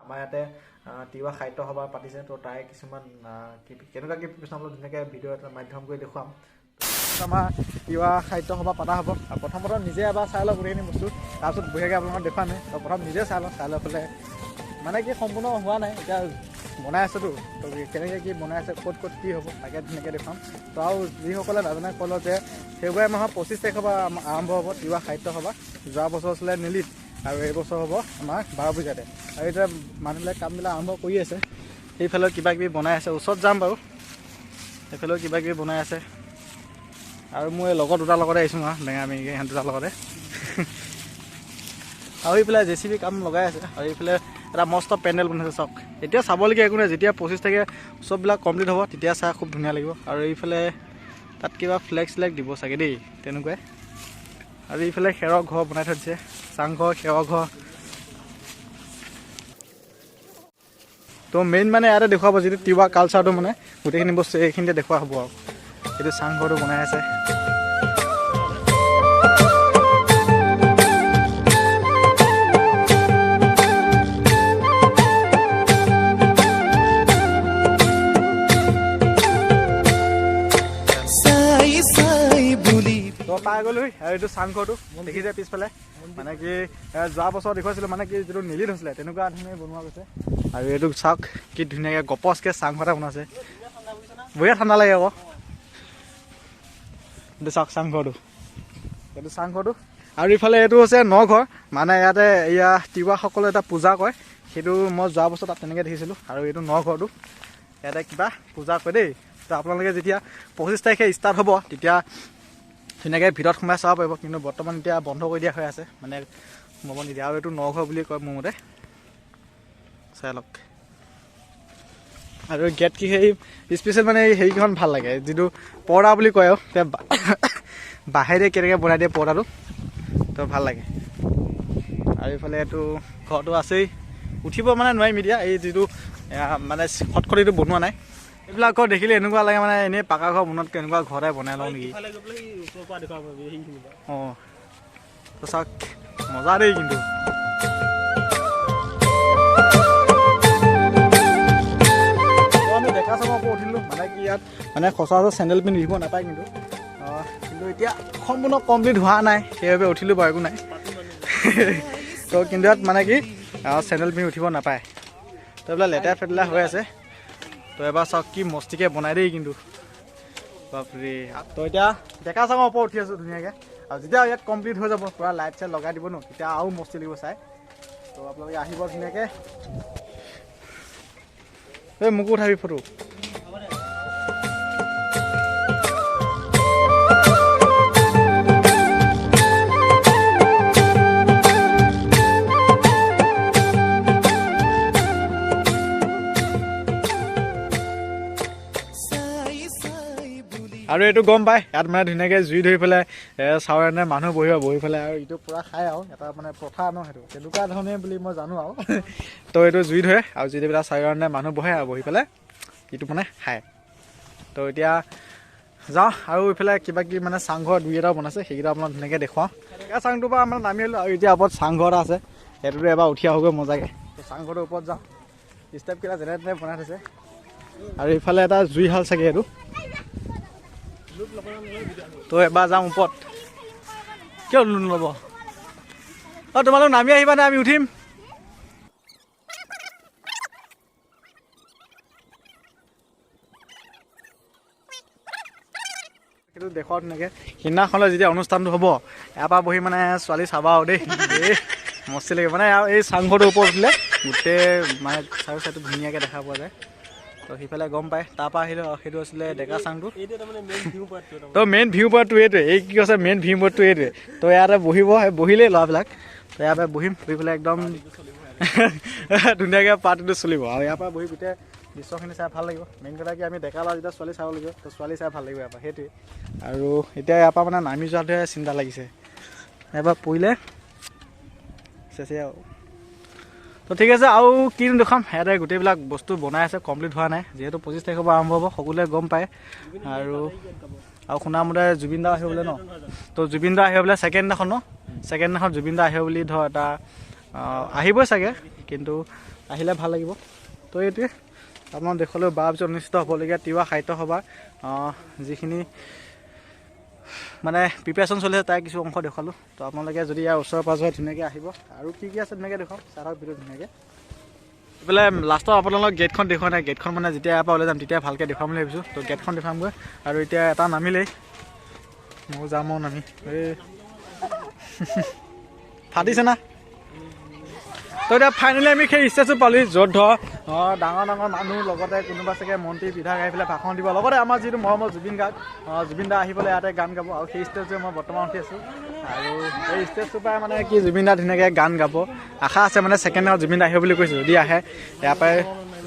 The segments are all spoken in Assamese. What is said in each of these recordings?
আমাৰ ইয়াতে তিৱা সাহিত্য সভা পাতিছে তো তাই কিছুমান কেনেকুৱা কি প্ৰিপাৰেশ্যন অলপ ধুনীয়াকৈ ভিডিঅ' এটা মাধ্যম কৰি দেখুৱাম আমাৰ তিৱা সাহিত্য সভা পতা হ'ব আৰু প্ৰথমতে নিজে এবাৰ চাই লওক গোটেইখিনি বস্তু তাৰপিছত বঢ়িয়াকৈ আপোনালোকক দেখুৱাম তো প্ৰথম নিজে চাই লওক চাই লৈ পেলাই মানে কি সম্পূৰ্ণ হোৱা নাই এতিয়া বনাই আছেতো তো কেনেকৈ কি বনাই আছে ক'ত ক'ত কি হ'ব তাকে ধুনীয়াকৈ দেখুৱাম তো আৰু যিসকলে নাজানে ক'লোঁ যে ফেব্ৰুৱাৰী মাহৰ 25 তাৰিখৰ পৰা আৰম্ভ হ'ব তিৱা সাহিত্য সভা যোৱা বছৰ আছিলে নেলিত আৰু এই বছৰ হ'ব আমাৰ 12 বজাতে আৰু এতিয়া মানুহবিলাক কামবিলাক আৰম্ভ কৰি আছে সেইফালেও কিবা কিবি বনাই আছে ওচৰত যাম বাৰু সেইফালেও কিবা কিবি বনাই আছে আৰু মই লগৰ দুটাৰ লগতে আহিছোঁ বেঙামিকৈ সিহঁত দুটাৰ লগতে আৰু এইফালে JCB কাম লগাই আছে আৰু এইফালে এটা মস্ত পেণ্ডেল বনাইছে চাওক এতিয়া চাবলগীয়া একো নাই যেতিয়া 25 তাৰিখে চববিলাক কমপ্লিট হ'ব তেতিয়া চাই খুব ধুনীয়া লাগিব আৰু এইফালে তাত কিবা ফ্লেগ দিব চাগে দেই তেনেকুৱাই আৰু এইফালে খেৰৰ ঘৰ বনাই থৈ দিছে চাংঘৰ খেৰৰ ঘৰ তো মেইন মানে ইয়াতে দেখুৱাব যিটো তিৱা কালচাৰটো মানে গোটেইখিনি বস্তু এইখিনিতে দেখুওৱা হ'ব আৰু এইটো চাংঘৰটো বনাই আছে পাই গ'লো আৰু এইটো চাংঘৰটো দেখিছে পিছফালে মানে কি যোৱা বছৰ দেখুৱাইছিলোঁ মানে কি যিটো নেলিত হৈছিলে তেনেকুৱা ধৰণে বনোৱা গৈছে আৰু এইটো চাওক কি ধুনীয়াকৈ গপচকৈ চাংঘৰ এটা বনাইছে বঢ়িয়া ঠাণ্ডা লাগে আকৌ এইটো চাওক চাংঘৰটো এইটো চাংঘৰটো আৰু ইফালে এইটো হৈছে নঘৰ মানে ইয়াতে এয়া তিৱাসকলে এটা পূজা কৰে সেইটো মই যোৱা বছৰ তাত তেনেকৈ দেখিছিলোঁ আৰু এইটো নঘৰটো ইয়াতে কিবা পূজা কৰে দেই তো আপোনালোকে যেতিয়া 25 তাৰিখে ষ্টাৰ্ট হ'ব তেতিয়া ধুনীয়াকৈ ভিতৰত সোমাই চাব পাৰিব কিন্তু বৰ্তমান এতিয়া বন্ধ কৰি দিয়া হৈ আছে মানে সোমাব নিদিয়ে আৰু এইটো নঘৰ বুলি কয় মোৰ মতে চাই লওক আৰু গেট কি সেই স্পেচিয়েল মানে হেৰিকেইখন ভাল লাগে যিটো পৰ্দা বুলি কয় আৰু বাহিৰে কেনেকৈ বনাই দিয়ে পৰ্দাটো তো ভাল লাগে আৰু এইফালে এইটো ঘৰটো আছেই উঠিব মানে নোৱাৰিম এতিয়া এই যিটো মানে খটখটিটো বনোৱা নাই এইবিলাক ঘৰ দেখিলে এনেকুৱা লাগে মানে এনেই পাকা ঘৰ বনোৱাতকৈ এনেকুৱা ঘৰতে বনাই লওঁ নেকি অঁ তো চাওক মজা দেই কিন্তু আমি ডেকা চামৰ পৰা উঠিলোঁ মানে কি ইয়াত মানে সচৰাচৰ চেণ্ডেল পিন্ধি উঠিব নাপায় কিন্তু এতিয়া সম্পূৰ্ণ কমপ্লিট হোৱা নাই সেইবাবে উঠিলোঁ বাৰু একো নাই তো কিন্তু ইয়াত মানে কি চেণ্ডেল পিন্ধি উঠিব নাপায় তো এইবিলাক লেতেৰা ফেতেৰা হৈ আছে তো এবাৰ চাওক কি মস্তিকৈ বনাই দেই কিন্তু বাপৰে তো এতিয়া ডেকা চামৰ ওপৰত উঠি আছোঁ ধুনীয়াকৈ আৰু যেতিয়া ইয়াত কমপ্লিট হৈ যাব পূৰা লাইট চাইট লগাই দিব ন তেতিয়া আৰু মস্তি লাগিব চাই তো আপোনালোকে আহিব ধুনীয়াকৈ এই মোকো উঠাবি ফটো আৰু এইটো গম পায় ইয়াত মানে ধুনীয়াকৈ জুই ধৰি পেলাই চাউৰণে মানুহ বহি পেলাই আৰু এইটো পূৰা খায় আৰু এটা মানে প্ৰথা ন সেইটো তেনেকুৱা ধৰণে বুলি মই জানো আৰু তো এইটো জুই ধৰে আৰু জুই ধৰি পেলাই চাউৰণে মানুহ বহে আৰু বহি পেলাই এইটো মানে খায় তো এতিয়া যাওঁ আৰু এইফালে কিবা কিবি মানে চাংঘৰ দুই এটাও বনাইছে সেইকেইটা আপোনাক ধুনীয়াকৈ দেখুৱাওঁ ডেকা চাংটোৰ পৰা আমাৰ নামি আহিলোঁ আৰু এতিয়া ওপৰত চাংঘৰ এটা আছে সেইটোতো এবাৰ উঠি আহোগৈ মজাকৈ তো চাংঘৰটোৰ ওপৰত যাওঁ ষ্টেপকেইটা যেনে তেনে বনাই থৈছে আৰু এইফালে এটা জুইশাল চাগে এইটো তো এবাৰ যাম ওপৰত কিয় লোন ল'ব অঁ তোমালোক নামি আহিবানে আমি উঠিম সেইটো দেখুৱাওঁ ধুনীয়াকৈ সিদিনাখনলৈ যেতিয়া অনুষ্ঠানটো হ'ব ইয়াৰ পৰা বহি মানে ছোৱালী চাবা আৰু দেই মস্তি লাগে মানে এই চাংঘৰটোৰ ওপৰত উঠিলে গোটেই মানে চাৰি চাইডটো ধুনীয়াকৈ দেখা পোৱা যায় তো সিফালে গম পায় তাৰপৰা আহিলোঁ সেইটো আছিলে ডেকা চাংটো তো মেইন ভিউ পইণ্টটো এইটোৱে এই কি কৈছে মেইন ভিউ পইণ্টটো এইটোৱে তো ইয়াতে বহিব বহিলেই ল'ৰাবিলাক তো ইয়াৰ পৰা বহিম বহি পেলাই একদম ধুনীয়াকৈ পাৰ্টিটো চলিব আৰু ইয়াৰ পৰা বহি গোটেই দৃশ্যখিনি চাই ভাল লাগিব মেইন কথা কি আমি ডেকা ল'ৰা যেতিয়া ছোৱালী চাব লাগিব তো ছোৱালী চাই ভাল লাগিব ইয়াৰ পৰা সেইটোৱে আৰু এতিয়া ইয়াৰ পৰা মানে নামি যোৱাটোহে চিন্তা লাগিছে এবাৰ পৰিলে চেচে আৰু তো ঠিক আছে আৰু কিনো দেখাম ইয়াতে গোটেইবিলাক বস্তু বনাই আছে কমপ্লিট হোৱা নাই যিহেতু 25 তাৰিখৰ পৰা আৰম্ভ হ'ব সকলোৱে গম পায় আৰু শুনামতে জুবিন দা আহিব বোলে ন তো জুবিন দা আহিব বোলে ছেকেণ্ড দিনাখন জুবিন দা আহিব বুলি ধৰ এটা আহিবই চাগে কিন্তু আহিলে ভাল লাগিব। তো এইটোৱে আপোনাক দেখুৱালোঁ 12 অনুষ্ঠিত হ'বলগীয়া তিৱা সাহিত্য সভা যিখিনি মানে প্ৰিপেৰেশ্যন চলি আছে তাই কিছু অংশ দেখুৱালোঁ। তো আপোনালোকে যদি ইয়াৰ ওচৰে পাঁজৰে ধুনীয়াকৈ আহিব আৰু কি আছে ধুনীয়াকৈ দেখুৱাম চাৰক ভিডিঅ' ধুনীয়াকৈ এইফালে লাষ্টত আপোনালোকক গেটখন দেখুওৱা নাই। গেটখন মানে যেতিয়া ইয়াৰ পৰা ওলাই যাম তেতিয়া ভালকৈ দেখুৱাম বুলি ভাবিছোঁ। তো গেটখন দেখুৱামগৈ আৰু এতিয়া এটা নামিলেই ময়ো যাম আৰু নামি এই ফাটিছে না। তো এতিয়া ফাইনেলি আমি সেই ষ্টেজটো পালোঁ য'ত ধৰ ডাঙৰ ডাঙৰ মানুহ লগতে কোনোবা চাগে মন্ত্ৰী বিধায়ক আহি পেলাই ভাষণ দিব, লগতে আমাৰ যিটো মৰমৰ জুবিন দা আহি পেলাই ইয়াতে গান গাব। আৰু সেই ষ্টেজটোৱে মই বৰ্তমান উঠি আছোঁ আৰু এই ষ্টেজটোৰ পৰাই মানে কি জুবিন দা ধুনীয়াকৈ গান গাব। আশা আছে মানে ছেকেণ্ড ৰাউণ্ড জুবিন দা আহিব বুলি কৈছে। যদি আহে ইয়াৰ পৰাই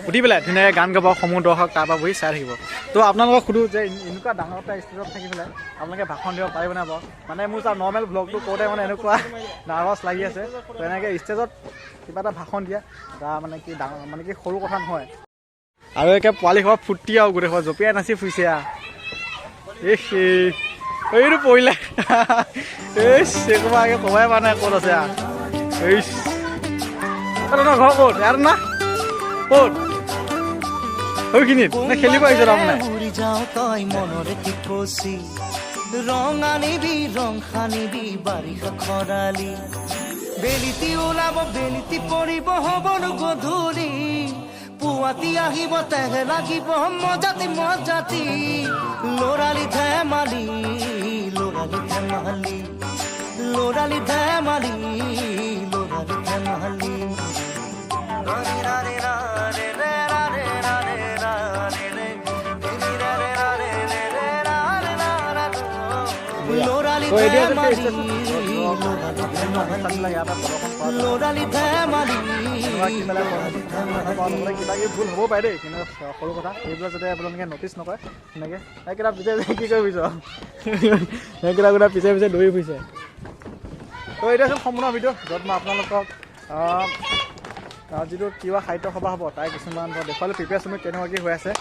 উঠি পেলাই ধুনীয়াকৈ গান গাব, সমূহ দৰ্শক তাৰপৰা বহি চাই থাকিব। তো আপোনালোকক সোধোঁ যে এনেকুৱা ডাঙৰ এটা ষ্টেজত থাকি পেলাই আপোনালোকে ভাষণ দিব পাৰিবনে বাৰু? মানে মোৰ তাৰ নৰ্মেল ব্লগটো কৰোঁতে মানে এনেকুৱা নাৰ্ভাছ লাগি আছে। তো এনেকৈ ষ্টেজত কিবা এটা ভাষণ দিয়া এটা মানে কি ডাঙৰ মানে কি সৰু কথা নহয়। আৰু একে পোৱালি ঘৰ ফুৰ্তি আৰু গোটেই ঘৰ জঁপিয়াই নাচি ফুৰিছে এইটো পৰিলে ক'বাই ক'বাই পোৱা নাই ক'ত আছে ঘৰ ক'ত ইয়াত না ক'ত সেইখিনিত নে খেলিব আহিছে তাৰমানে ৰং আনিবি ৰং সানিবি বাৰিষা খৰালি বেলিতি ওলাব বেলিতি পৰিব হ'বনো গধূলি পুৱাতি আহিব তেহে লাগিব মজাতি মজাতি ল'ৰালি ধেমালি ল'ৰালি ধেমালি ল'ৰালি ধেমালি ল'ৰালি ধেমালি কিবা কিবি ভুল হ'ব পাৰে দেই, কিন্তু সৰু কথা সেইবিলাক যাতে আপোনালোকে নটিচ নকৰে সেনেকৈ সেইকেইটা পিছে কি কৰি ফুৰিছ সেইকেইটা পিছে পিছে দৌৰি ফুৰিছে। তো এইটো আছিল সম্পূৰ্ণ ভিডিঅ' য'ত মই আপোনালোকক যিটো তিৱা সাহিত্য সভা হ'ব তাই কিছুমান দেখুৱালোঁ প্ৰিপেৰেশ্যন কেনেকুৱা কি হৈ আছে।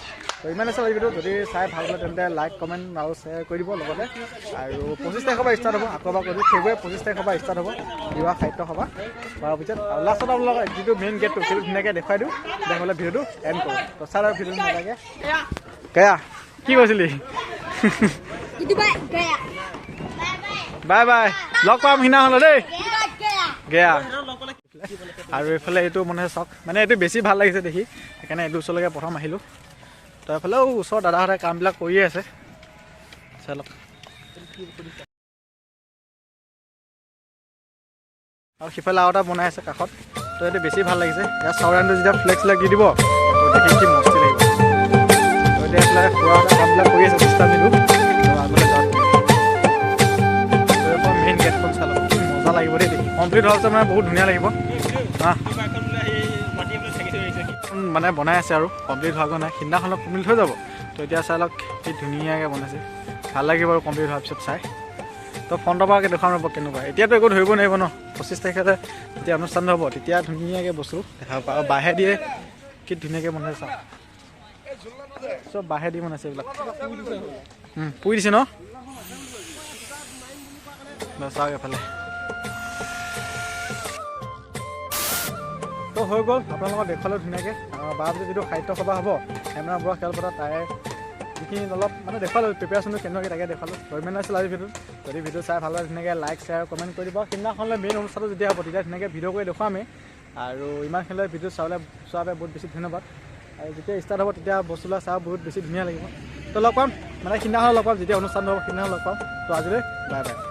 তো ইমানে চাব ভিডিঅ' যদি চাই ভাল পালে তেন্তে লাইক কমেণ্ট আৰু শ্বেয়াৰ কৰি দিব। লগতে আৰু 25 তাৰিখৰ পৰা ষ্টাৰ্ট হ'ব, আকৌ এবাৰ কৈছোঁ ফেব্ৰুৱাৰী 25 তাৰিখৰ পৰা ষ্টাৰ্ট হ'ব তিৱা সাহিত্য সভা। তাৰপিছত আৰু লাষ্টত আপোনালোকক যিটো মেইন গেটটো সেইটো ধুনীয়াকৈ দেখুৱাই দিওঁ, দেখুৱালে ভিডিঅ'টো এণ্ড কৰোঁ। তো চাৰ আৰু ভিডিঅ'টো নালাগে গয়া কি কৈছিলি বাই বাই লগ পাম সিদিনাখন দেই গয়া। আৰু এইফালে এইটো মানে চাওক মানে এইটো বেছি ভাল লাগিছে দেখি, সেইকাৰণে এইটো ওচৰলৈকে প্ৰথম আহিলোঁ। তো এইফালেও ওচৰৰ দাদাহঁতে কামবিলাক কৰিয়ে আছে চাই লওক। আৰু সিফালে আৰু এটা বনাই আছে কাষত, তো এইটো বেছি ভাল লাগিছে। ইয়াত চাউৰানটো যেতিয়া ফ্লেক্সবিলাক দি দিব তো দেখি কি মস্তি লাগিব। তো এতিয়া এইফালে খোৱা কামবিলাক কৰি আছে চেষ্টা দিলোঁ। তো আগলৈ যাওঁ মেইন গেটখন চাই লওক, মজা লাগিব দেই দেখি। কমপ্লিট হোৱাৰ পিছত মানে বহুত ধুনীয়া লাগিব মানে বনাই আছে আৰু কমপ্লিট হোৱাগৈ নাই, সিদিনাখনত কমপ্লিট হৈ যাব। তো এতিয়া চাই লওক কি ধুনীয়াকৈ বনাইছে, ভাল লাগিব আৰু কমপ্লিট হোৱাৰ পিছত চাই। তো ফ্ৰণ্টৰ পৰা দেখুৱাম ৰ'ব কেনেকুৱা। এতিয়াতো একো ধৰিব নোৱাৰিব ন, 25 তাৰিখতে যেতিয়া অনুষ্ঠানটো হ'ব তেতিয়া ধুনীয়াকৈ বস্তু দেখা পাব। আৰু বাঁহে দিয়ে কি ধুনীয়াকৈ বনাইছে চাওক, চব বাঁহে দি বনাইছে এইবিলাক। পুৰি দিছে ন চাওক এফালে। তো হৈ গ'ল আপোনালোকক দেখুৱালোঁ ধুনীয়াকৈ। 12 বজাত যিটো সাহিত্য সভা হ'ব হেমৰাম বৰুৱা খেলপথাৰত তাৰে যিখিনি অলপ মানে দেখুৱালোঁ প্ৰিপেৰেশ্যনটো কেনেকৈ তাকে দেখুৱালোঁ। ইমান আছিল আজি ভিডিঅ'ত। যদি ভিডিঅ' চাই ভাল লাগে ধুনীয়াকৈ লাইক শ্বেয়াৰ কমেণ্ট কৰি দিব। সিদিনাখনলৈ মেইন অনুষ্ঠানটো যেতিয়া হ'ব তেতিয়া ধুনীয়াকৈ ভিডিঅ' কৰি দেখুৱামেই। আৰু ইমানখিনিলৈ ভিডিঅ' চোৱাৰ বাবে বহুত বেছি ধন্যবাদ। আৰু যেতিয়া ষ্টাৰ্ট হ'ব তেতিয়া বস্তুবিলাক চাই বহুত বেছি ধুনীয়া লাগিব। তো লগ পাম মানে সিদিনাখন লগ পাম, যেতিয়া অনুষ্ঠানটো হ'ব সিদিনাখন লগ পাম। তো আজিলৈ বাই বাই।